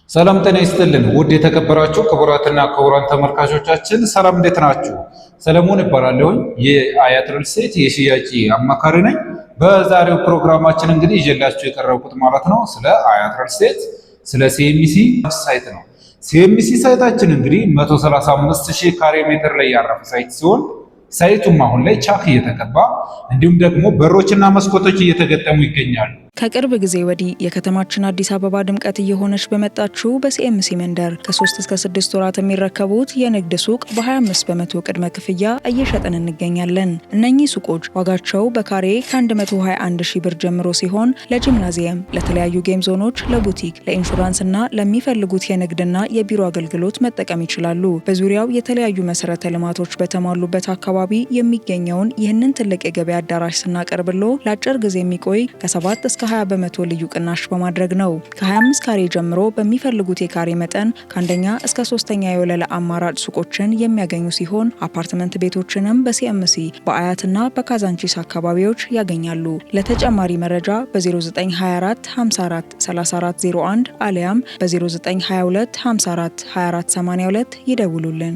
ሰላም ጤና ይስጥልን ውድ የተከበራችሁ ክቡራትና ክቡራን ተመልካቾቻችን ሰላም እንዴት ናችሁ? ሰለሞን እባላለሁኝ የአያት ሪል ስቴት የሽያጭ አማካሪ ነኝ። በዛሬው ፕሮግራማችን እንግዲህ ይዤላችሁ የቀረብኩት ማለት ነው ስለ አያት ሪል ስቴት ስለ ሲኤምሲ ሳይት ነው። ሲኤምሲ ሳይታችን እንግዲህ 135,000 ካሬ ሜትር ላይ ያረፈ ሳይት ሲሆን ሳይቱም አሁን ላይ ቻክ እየተቀባ እንዲሁም ደግሞ በሮችና መስኮቶች እየተገጠሙ ይገኛሉ። ከቅርብ ጊዜ ወዲህ የከተማችን አዲስ አበባ ድምቀት እየሆነች በመጣችው በሲኤምሲ መንደር ከ3 እስከ 6 ወራት የሚረከቡት የንግድ ሱቅ በ25 በመቶ ቅድመ ክፍያ እየሸጥን እንገኛለን። እነኚህ ሱቆች ዋጋቸው በካሬ ከ121 ሺህ ብር ጀምሮ ሲሆን ለጂምናዚየም፣ ለተለያዩ ጌም ዞኖች፣ ለቡቲክ፣ ለኢንሹራንስ እና ለሚፈልጉት የንግድና የቢሮ አገልግሎት መጠቀም ይችላሉ። በዙሪያው የተለያዩ መሰረተ ልማቶች በተሟሉበት አካባቢ የሚገኘውን ይህንን ትልቅ የገበያ አዳራሽ ስናቀርብሎ ለአጭር ጊዜ የሚቆይ ከ7 እስከ 20 በመቶ ልዩ ቅናሽ በማድረግ ነው። ከ25 ካሬ ጀምሮ በሚፈልጉት የካሬ መጠን ከአንደኛ እስከ 3ኛ የወለል አማራጭ ሱቆችን የሚያገኙ ሲሆን አፓርትመንት ቤቶችንም በሲኤምሲ በአያትና በካዛንቺስ አካባቢዎች ያገኛሉ። ለተጨማሪ መረጃ በ0924 54 3401 አሊያም በ0922 54 2482 ይደውሉልን።